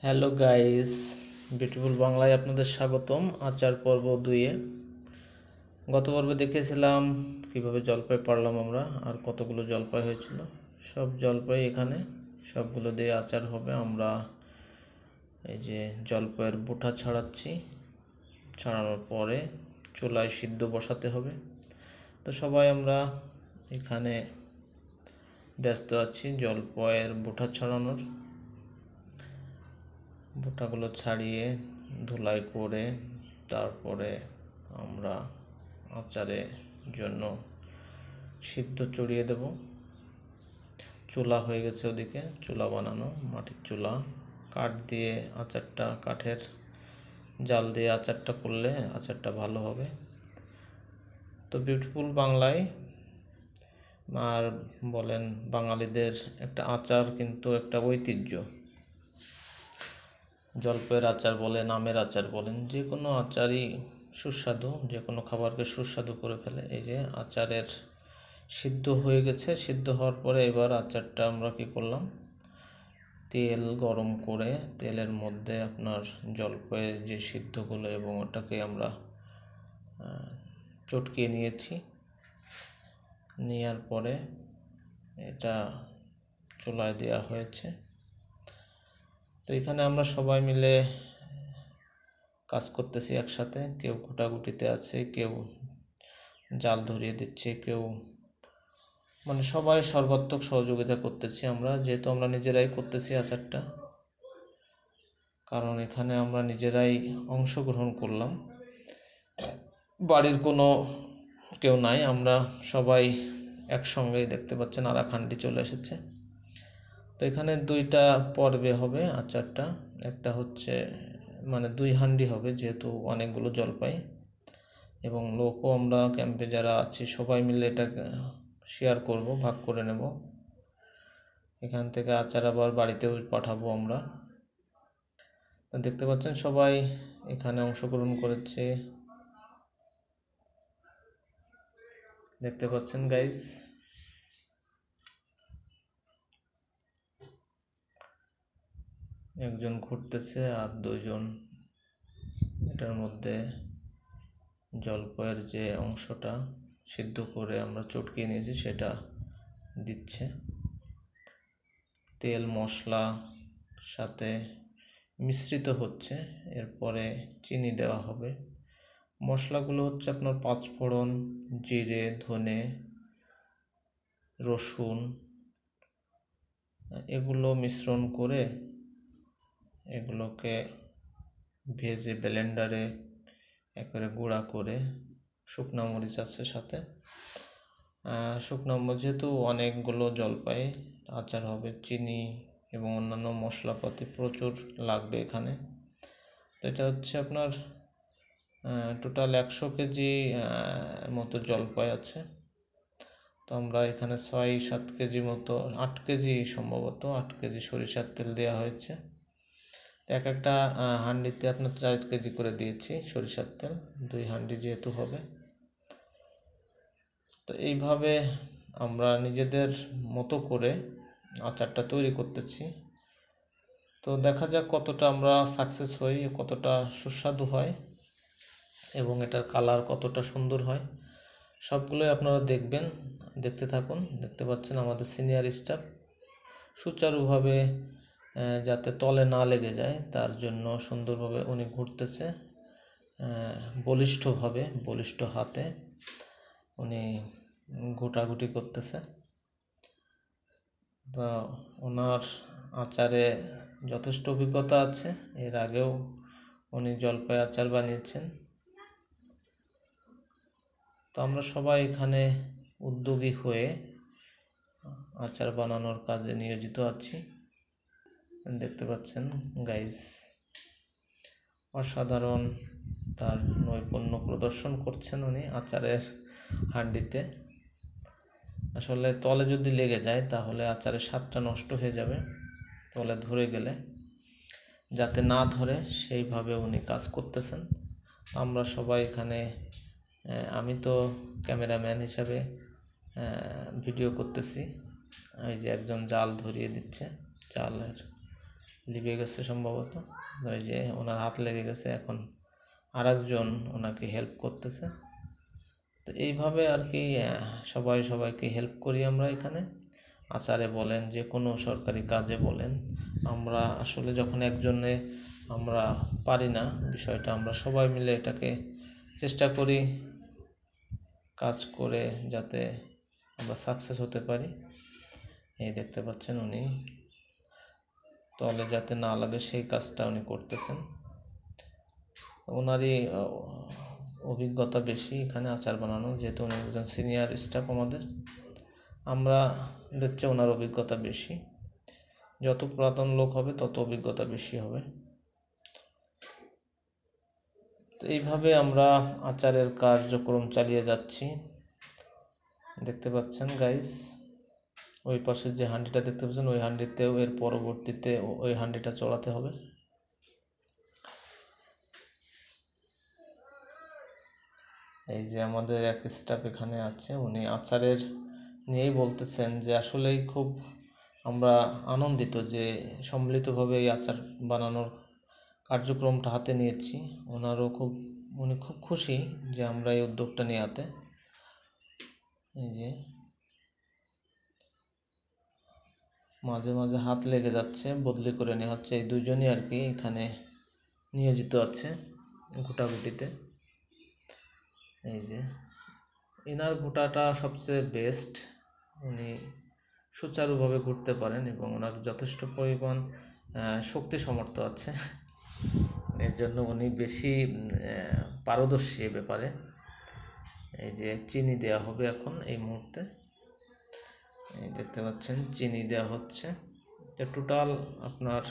Hello guys, beautiful বাংলায় আপনাদের স্বাগতম। আচার পর্ব 2-এ গত পর্বে দেখেছিলাম কিভাবে জলপাই পারলাম আমরা, আর কতগুলো জলপাই হয়েছিল। সব জলপাই এখানে সবগুলো দিয়ে আচার হবে। আমরা এই যে জলপাইয়ের বোঁটা ছাড়াচ্ছি, ছাড়ানোর পরে চুলায় সিদ্ধ বসাতে হবে। তো সবাই আমরা এখানে ব্যস্ত আছি জলপাইয়ের বোঁটা ছাড়ানোর। বোঁটাগুলো ছাড়িয়ে ধুলাই করে তারপরে আমরা আচারের জন্য সিদ্ধ চড়িয়ে দেব। চুলা হয়ে গেছে, ওদিকে চুলা বানানো, মাটির চুলা। কাঠ দিয়ে আচারটা, কাঠের জাল দিয়ে আচারটা করলে আচারটা ভালো হবে। তো বিউটিফুল বাংলায় আর বলেন, বাঙালিদের একটা আচার কিন্তু একটা ঐতিহ্য। জলপাইয়ের আচার বলেন, আমের আচার বলেন, যে কোনো আচারই সুস্বাদু, যে কোনো খাবারকে সুস্বাদু করে ফেলে। এই যে আচারের সিদ্ধ হয়ে গেছে। সিদ্ধ হওয়ার পরে এবার আচারটা আমরা কি করলাম, তেল গরম করে তেলের মধ্যে আপনার জলপাইয়ের যে সিদ্ধগুলো এবং ওটাকে আমরা চটকিয়ে নিয়েছি। নেওয়ার পরে এটা চুলায় দেওয়া হয়েছে। তো এখানে আমরা সবাই মিলে কাজ করতেছি একসাথে। কেউ কুটাকুটিতে আছে, কেউ জাল ধরিয়ে দিচ্ছে, কেউ মানে সবাই সর্বাত্মক সহযোগিতা করতেছি আমরা, যেহেতু আমরা নিজেরাই করতেছি আচারটা, কারণ এখানে আমরা নিজেরাই অংশগ্রহণ করলাম। বাড়ির কোনো কেউ নাই, আমরা সবাই একসঙ্গেই। দেখতে পাচ্ছেন আরাখান্ডি চলে এসেছে। তো এখানে 2টা পর্বে হবে আচারটা। একটা হচ্ছে মানে 2 হান্ডি হবে, যেহেতু অনেকগুলো জলপাই এবং লোকও আমরা ক্যাম্পে যারা আছি সবাই মিলে এটা শেয়ার করব, ভাগ করে নেব। এখান থেকে আচার আবার বাড়িতেও পাঠাবো আমরা। দেখতে পাচ্ছেন সবাই এখানে অংশগ্রহণ করেছে, দেখতে পাচ্ছেন গাইস। একজন ঘুরতেছে আর 2জন এটার মধ্যে জলপাইয়ের যে অংশটা সিদ্ধ করে আমরা চটকিয়ে নিয়েছি সেটা দিচ্ছে। তেল মশলা সাথে মিশ্রিত হচ্ছে, এরপরে চিনি দেওয়া হবে। মশলাগুলো হচ্ছে আপনার 5 ফোড়ন, জিরে, ধনে, রসুন, এগুলো মিশ্রণ করে এগুলোকে ভেজে ব্লেন্ডারে একবারে গুঁড়া করে, শুকনো মরিচ আছে সাথে। শুকনো মরিচ, যেহেতু অনেকগুলো জলপাই আচার হবে, চিনি এবং অন্যান্য মশলাপাতি প্রচুর লাগবে এখানে। তো এটা হচ্ছে আপনার টোটাল 100 কেজি মতো জলপাই আছে। তো আমরা এখানে 6-7 কেজি মতো, 8 কেজি সম্ভবত 8 কেজি সরিষার তেল দেওয়া হয়েছে। তো এক একটা হাঁডিতে আপনার 4 কেজি করে দিয়েছি সরিষার তেল, 2 হাঁডি যেহেতু হবে। তো এইভাবে আমরা নিজেদের মতো করে আচারটা তৈরি করতেছি। তো দেখা যাক কতটা আমরা সাকসেস হই, কতটা সুস্বাদু হয় এবং এটার কালার কতটা সুন্দর হয়। সবগুলোই আপনারা দেখবেন, দেখতে থাকুন। দেখতে পাচ্ছেন আমাদের সিনিয়র স্টাফ সুচারুভাবে যাতে তলে না লেগে যায় তার জন্য সুন্দরভাবে উনি ঘুরতেছে, বলিষ্ঠভাবে, বলিষ্ঠ হাতে উনি ঘোটাঘুটি করতেছে। তো ওনার আচারে যথেষ্ট অভিজ্ঞতা আছে, এর আগেও উনি জলপাই আচার বানিয়েছেন। তো আমরা সবাই এখানে উদ্যোগী হয়ে আচার বানানোর কাজে নিয়োজিত আছি। দেখতে পাচ্ছেন গাইস, অসাধারণ তার নৈপুণ্য প্রদর্শন করছেন উনি আচারের হাঁডিতে। আসলে তলে যদি লেগে যায় তাহলে আচারের স্বাদটা নষ্ট হয়ে যাবে, তলে ধরে গেলে। যাতে না ধরে সেইভাবে উনি কাজ করতেছেন। আমরা সবাই এখানে, আমি তো ক্যামেরাম্যান হিসাবে ভিডিও করতেছি। এই যে একজন জাল ধরিয়ে দিচ্ছে, জালের লিভে গেছে সম্ভবত, ওই যে ওনার হাত লেগে গেছে, এখন আরেকজন ওনাকে হেল্প করতেছে। তো এইভাবে আর কি সবাইকে হেল্প করি আমরা এখানে, আচারে বলেন, যে কোনো সরকারি কাজে বলেন। আমরা আসলে যখন একজনে আমরা পারি না বিষয়টা, আমরা সবাই মিলে এটাকে চেষ্টা করি কাজ করে যাতে আমরা সাকসেস হতে পারি। এই দেখতে পাচ্ছেন উনি তলে যাতে না লাগে সেই কাজটা উনি করতেছেন। ওনারই অভিজ্ঞতা বেশি এখানে আচার বানানো, যেহেতু উনি একজন সিনিয়র স্টাফ আমাদের, আমরা দেখছি ওনার অভিজ্ঞতা বেশি। যত পুরাতন লোক হবে তত অভিজ্ঞতা বেশি হবে। তো এইভাবে আমরা আচারের কার্যক্রম চালিয়ে যাচ্ছি। দেখতে পাচ্ছেন গাইস, ওই পাশের যে হাঁডিটা দেখতে পাচ্ছেন, ওই হাঁডিতেও এর পরবর্তীতে ওই হাঁডিটা চড়াতে হবে। এই যে আমাদের এক স্টাফ এখানে আছে, উনি আচারের নিয়েই বলতেছেন যে আসলেই খুব আমরা আনন্দিত যে সম্মিলিতভাবে এই আচার বানানোর কার্যক্রমটা হাতে নিয়েছি। উনি খুব খুশি যে আমরা এই উদ্যোগটা নেওয়াতে। এই যে মাঝে মাঝে হাত লেগে যাচ্ছে, বদলি করে নেওয়া হচ্ছে। এই দুজনই আর কি এখানে নিয়োজিত আছে গোটাগুটিতে। এই যে এনার গোটাটা সবচেয়ে বেস্ট, উনি সুচারুভাবে ঘুরতে পারেন এবং ওনার যথেষ্ট পরিমাণ শক্তি সামর্থ্য আছে, এর জন্য উনি বেশি পারদর্শী এ ব্যাপারে। এই যে চিনি দেওয়া হবে এখন এই মুহূর্তে, এই দেখতে পাচ্ছেন চিনি দেওয়া হচ্ছে। তো টোটাল আপনার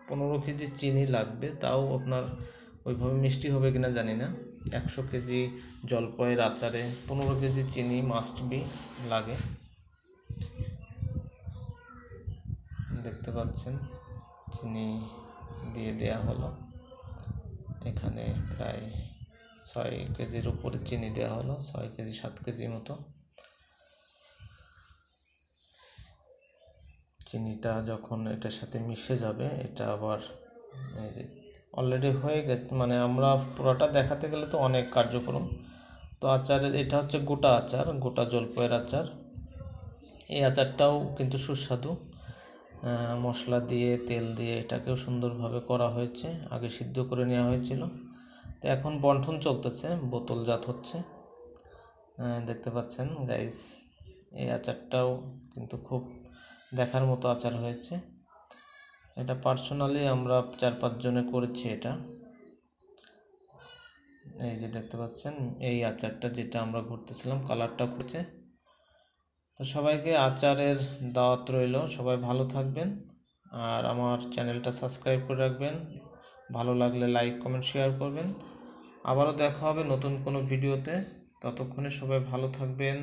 15 কেজি চিনি লাগবে, তাও আপনার ওইভাবে মিষ্টি হবে কিনা জানি না। 100 কেজি জলপাইয়ের আচারে 15 কেজি চিনি মাস্ট বি লাগে। দেখতে পাচ্ছেন চিনি দিয়ে দেয়া হলো, এখানে প্রায় 6 কেজির উপরে চিনি দেওয়া হলো, 6 কেজি 7 কেজি মতো। চিনিটা যখন এটার সাথে মিশে যাবে, এটা আবার এই যে অলরেডি হয়ে গেছে, মানে আমরা পুরোটা দেখাতে গেলে তো অনেক কার্যক্রম। তো আচারের এটা হচ্ছে গোটা আচার, গোটা জলপাইয়ের আচার। এই আচারটাও কিন্তু সুস্বাদু, মশলা দিয়ে তেল দিয়ে এটাকেও সুন্দরভাবে করা হয়েছে, আগে সিদ্ধ করে নেওয়া হয়েছিল। তো এখন বন্টন চলতেছে, বোতলজাত হচ্ছে। দেখতে পাচ্ছেন গাইস, এই আচারটাও কিন্তু খুব দেখার মতো আচার হয়েছে। এটা পার্সোনালি আমরা 4-5 জনে করেছি এটা। এই যে দেখতে পাচ্ছেন এই আচারটা যেটা আমরা ঘুরতেছিলাম, কালারটা করছে। তো সবাইকে আচারের দাওয়াত রইল, সবাই ভালো থাকবেন আর আমার চ্যানেলটা সাবস্ক্রাইব করে রাখবেন। ভালো লাগলে লাইক কমেন্ট শেয়ার করবেন। আবারও দেখা হবে নতুন কোনো ভিডিওতে, ততক্ষণে সবাই ভালো থাকবেন।